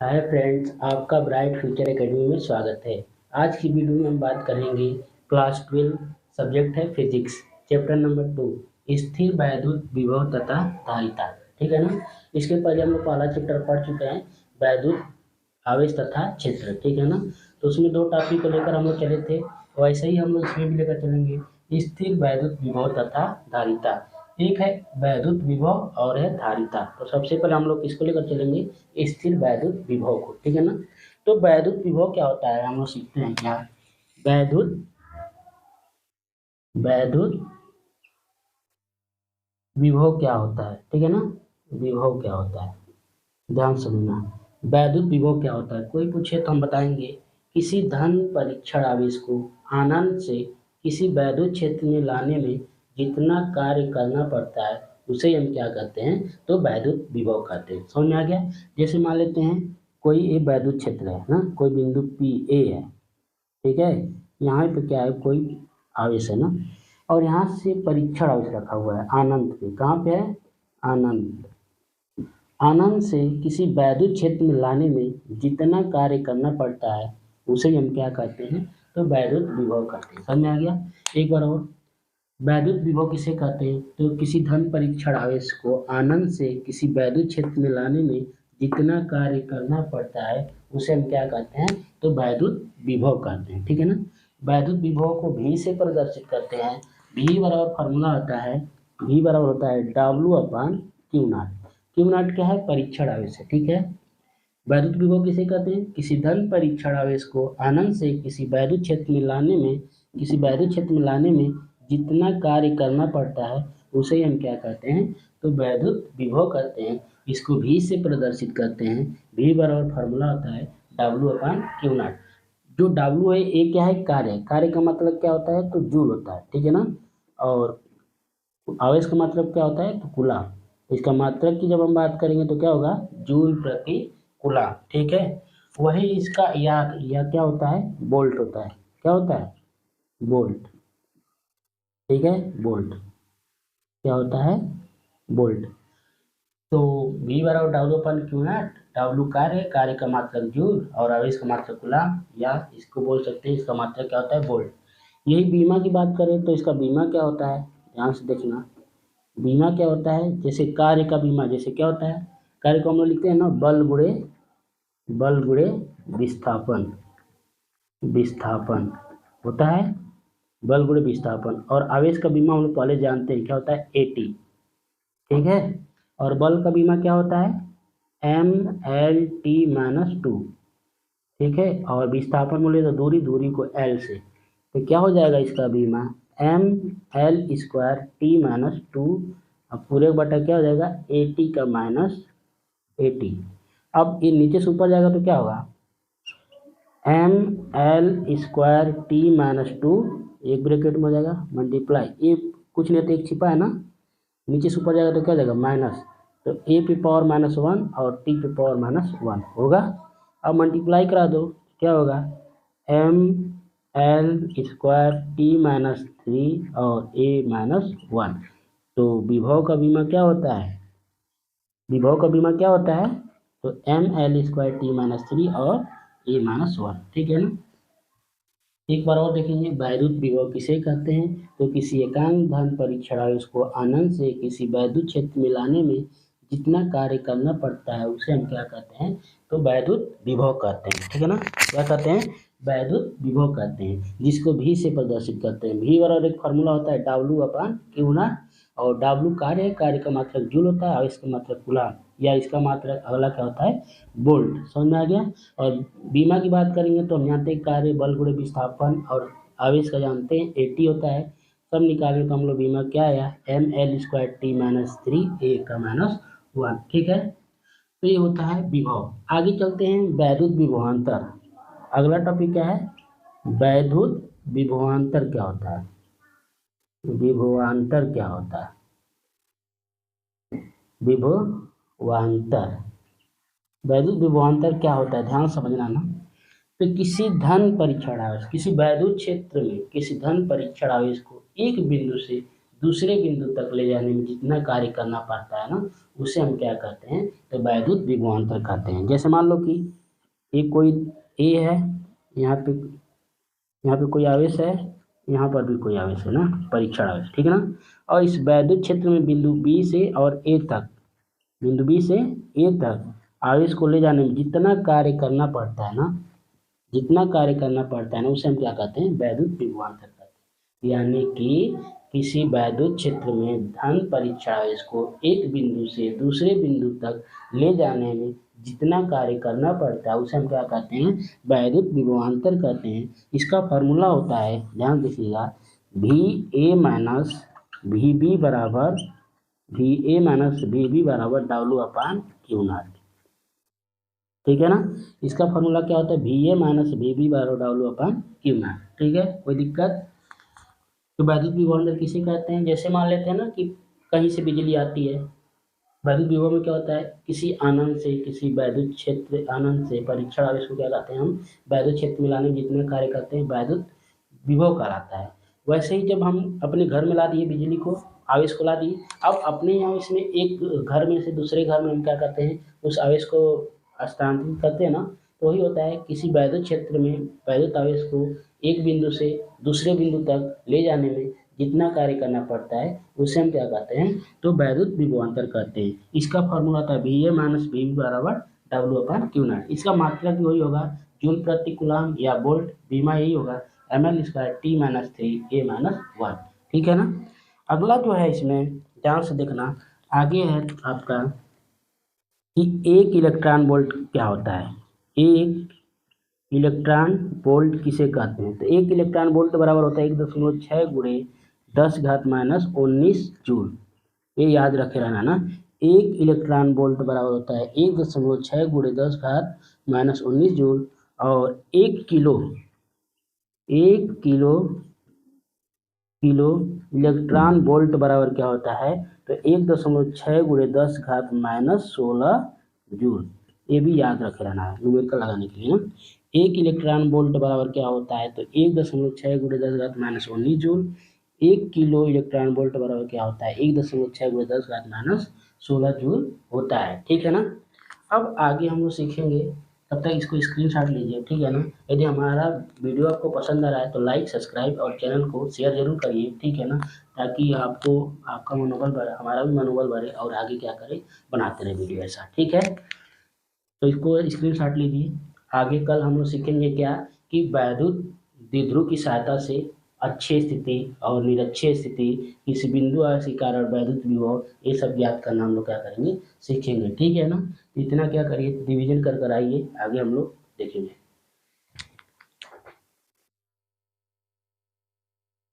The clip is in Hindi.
हाय फ्रेंड्स, आपका ब्राइट फ्यूचर एकेडमी में स्वागत है। आज की वीडियो में हम बात करेंगे क्लास 12 सब्जेक्ट है फिजिक्स, चैप्टर नंबर 2 स्थिर वैद्युत विभव तथा धारिता। ठीक है ना। इसके पहले हम लोग पहला चैप्टर पढ़ चुके हैं, वैद्युत आवेश तथा क्षेत्र। ठीक है ना। तो उसमें दो टॉपिक को लेकर हम लोग चले थे, वैसे ही हम लोग इसमें भी लेकर चलेंगे, स्थिर वैद्युत विभव तथा धारिता। एक है वैद्युत विभव और है धारिता। तो सबसे पहले हम लोग किसको लेकर चलेंगे, स्थिर वैद्युत विभव को। ठीक है ना। तो वैद्युत विभव क्या होता है, हम लोग सीखते हैं क्या। वैद्युत वैद्युत विभव क्या होता है। ठीक है ना। विभव क्या होता है, ध्यान सुनना। वैद्युत विभव क्या होता है, कोई पूछे तो हम बताएंगे, किसी धन परीक्षण आवेश को आनंद से किसी वैद्युत क्षेत्र में लाने में जितना कार्य करना पड़ता है उसे हम क्या कहते हैं, तो वैद्युत विभव कहते हैं। समझ में आ गया। जैसे मान लेते हैं कोई एक वैद्युत क्षेत्र है ना, कोई बिंदु पी ए है। ठीक है। यहाँ पे क्या है, कोई आवेश है ना, और यहाँ से परीक्षण आवेश रखा हुआ है आनंद पे। कहाँ पे है, आनंद। आनंद से किसी वैद्युत क्षेत्र में लाने में जितना कार्य करना पड़ता है उसे हम क्या कहते हैं, तो वैद्युत विभव कहते हैं। समझ में आ गया। एक बार और, वैद्युत विभव किसे कहते हैं, तो किसी धन परीक्षण आवेश को आनंद से किसी वैद्युत क्षेत्र में लाने में जितना कार्य करना पड़ता है उसे हम क्या कहते हैं, तो वैद्युत विभव कहते हैं। ठीक है ना। वैद्युत विभव को भी से प्रदर्शित करते हैं। भी बराबर फार्मूला होता है, भी बराबर होता है W/Q0। Q0 क्या है, परीक्षण आवेश है। ठीक है। वैद्युत विभव किसे कहते हैं, किसी धन परीक्षण आवेश को आनंद से किसी वैद्युत क्षेत्र में लाने में जितना कार्य करना पड़ता है उसे हम क्या कहते हैं, तो वैद्युत विभव कहते हैं। इसको भी से प्रदर्शित करते हैं। भी बराबर फार्मूला होता है W/Q0। जो W है ये क्या है, कार्य का मतलब क्या होता है, तो जूल होता है। ठीक है ना। और आवेश का मतलब क्या होता है, तो कूलम। इसका मात्रक की जब हम बात करेंगे तो क्या होगा, जूल प्रति कूलम। ठीक है। वही इसका या क्या होता है, बोल्ट होता है। क्या होता है, बोल्ट। ठीक है, बोल्ट क्या होता है, बोल्ट। तो V बराबर W/Q0। W कार्य का मात्रक जूल और आवेश का मात्रक कूलम, या इसको बोल सकते हैं इसका मात्रक क्या होता है, बोल्ट। यही बीमा की बात करें तो इसका बीमा क्या होता है, ध्यान से देखना। बीमा क्या होता है, जैसे कार्य का बीमा, जैसे क्या होता है, कार्य को हम लोग लिखते हैं ना, बल गुणे विस्थापन। विस्थापन होता है, बल गुणे विस्थापन। और आवेश का बीमा हम लोग पहले जानते हैं क्या होता है, AT। ठीक है। और बल का बीमा क्या होता है, MLT-2। ठीक है। और विस्थापन बोले तो दूरी को L से, तो क्या हो जाएगा इसका बीमा, ML²T-2। अब पूरे बटा क्या हो जाएगा, AT का माइनस AT। अब ये नीचे से ऊपर जाएगा तो क्या होगा, ML²T-2 एक ब्रैकेट में हो जाएगा मल्टीप्लाई, ये कुछ नहीं तो एक छिपा है ना, नीचे से ऊपर जाएगा तो क्या हो जाएगा, माइनस। तो A पे पावर -1 और T पे पावर -1 होगा। अब मल्टीप्लाई करा दो, क्या होगा, ML²T-3 और A-1। तो विभव का बीमा क्या होता है, तो ML²T-3 और A-1। ठीक है ना। एक बार और देखेंगे, वैद्युत विभव किसे कहते हैं, तो किसी एकांक धन परीक्षण आवेश को अनंत से किसी वैद्युत क्षेत्र में लाने में जितना कार्य करना पड़ता है उसे हम क्या कहते हैं, तो वैद्युत विभव कहते हैं। ठीक है ना। क्या कहते हैं, वैद्युत विभव कहते हैं, जिसको भी से प्रदर्शित करते हैं। भी बराबर एक फार्मूला होता है W/Q0। और W कार्य का मात्रक जूल होता है, आवेश का मात्रक कूलम, या इसका मात्रक अगला क्या होता है, बोल्ट। समझ में आ गया। और बीमा की बात करेंगे तो हम जानते हैं कार्य बल गुणे विस्थापन, और आवेश का जानते हैं AT होता है। सब निकालें तो हम लोग बीमा क्या आया, ML²T-3 A का -1। ठीक है। तो ये होता है विभव। आगे चलते हैं, वैद्युत विभवांतर। अगला टॉपिक क्या है, वैद्युत विभवांतर क्या होता है, विभवांतर क्या होता है, विभवांतर। वैद्युत विभवांतर क्या होता है, ध्यान समझना ना। तो किसी धन परीक्षण आवेश, किसी वैद्युत क्षेत्र में किसी धन परीक्षण आवेश को एक बिंदु से दूसरे बिंदु तक ले जाने में जितना कार्य करना पड़ता है ना, उसे हम क्या कहते हैं, तो वैद्युत विभवांतर कहते हैं। जैसे मान लो कि एक कोई ए है, यहाँ पे कोई आवेश है, यहाँ पर भी कोई आवेश है ना, परीक्षण आवेश, ठीक है ना। और इस वैद्युत क्षेत्र में बिंदु बी से और ए तक, बिंदु बी से ए तक आवेश को ले जाने में जितना कार्य करना पड़ता है ना, जितना कार्य करना पड़ता है ना, उसे हम क्या कहते हैं, वैद्युत विभवांतर कहते हैं। यानी कि किसी वैद्युत क्षेत्र में धन परीक्षण आवेश को एक बिंदु से दूसरे बिंदु तक ले जाने में जितना कार्य करना पड़ता है, उसे हम क्या कहते हैं, वैद्युत विभवांतर कहते हैं। इसका फॉर्मूला होता है, ध्यान दीजिएगा, VA माइनस VB बराबर W/Q0। ठीक है ना। इसका फॉर्मूला क्या होता है, VA माइनस VB बराबर W/Q0। ठीक है, कोई दिक्कत। तो वैद्युत विभवांतर किसे कहते हैं, जैसे मान लेते हैं ना कि कहीं से बिजली आती है, वैद्युत विभव में क्या होता है, किसी आनंद से, किसी वैद्युत क्षेत्र आनंद से परीक्षण आवेश को क्या कहते हैं हम, वैद्युत क्षेत्र में लाने में जितने कार्य करते हैं वैद्युत विभव कहलाता है। वैसे ही जब हम अपने घर में ला दिए बिजली को, आवेश को ला दिए, अब अपने यहाँ इसमें एक घर में से दूसरे घर में हम क्या करते हैं, उस आवेश को स्थानांतरित करते हैं ना, तो वही होता है, किसी वैद्युत क्षेत्र में वैद्युत आवेश को एक बिंदु से दूसरे बिंदु तक ले जाने में जितना कार्य करना पड़ता है, उसे हम क्या कहते हैं, तो वैद्युत विभवांतर कहते हैं। इसका फॉर्मूला था VA माइनस VB बराबर W/Q0। इसका मात्रा भी वही होगा, जूल प्रति कूलम या वोल्ट, बीमा यही होगा, ml square T minus 3 A minus 1। ठीक है ना। अगला जो है, इसमें ध्यान से देखना, आगे है आपका कि एक इलेक्ट्रॉन वोल्ट क्या होता है। एक इलेक्ट्रॉन वोल्ट किसे कहते हैं, तो एक इलेक्ट्रॉन वोल्ट बराबर होता है 1.6 गुणे 10⁻19 जूल। ये याद रखे रहना ना, एक इलेक्ट्रॉन वोल्ट बराबर होता है 1.6 गुणे 10⁻19 जूल। और एक किलो इलेक्ट्रॉन वोल्ट बराबर क्या होता है, तो 1.6 गुणे 10⁻16 जूल। ये भी याद रखे रहना है न्यूमेरिकल लगाने के लिए ना। एक इलेक्ट्रॉन वोल्ट बराबर क्या होता है, तो 1.6 गुणे 10⁻19 जूल। एक किलो इलेक्ट्रॉन वोल्ट बराबर क्या होता है, 1.6 गुणे 10⁻16 जूल होता है। ठीक है ना। अब आगे हम लोग सीखेंगे, तब तक इसको स्क्रीनशॉट लीजिए। ठीक है ना। यदि हमारा वीडियो आपको पसंद आ रहा है तो लाइक, सब्सक्राइब और चैनल को शेयर जरूर करिए। ठीक है ना, ताकि आपका मनोबल बढ़े, हमारा भी मनोबल बढ़े और आगे क्या करें, बनाते रहे वीडियो ऐसा। ठीक है, तो इसको स्क्रीनशॉट लीजिए। आगे कल हम लोग सीखेंगे क्या, कि वैद्युत द्विध्रुव की सहायता से अच्छी स्थिति और निरक्षीय स्थिति, किसी बिंदु आवेश के कारण वैद्युत विभव, ये सब ज्ञात करना हम लोग क्या करेंगे, सीखेंगे। ठीक है ना। इतना क्या करिए, डिवीजन कर आइए, आगे हम लोग देखेंगे।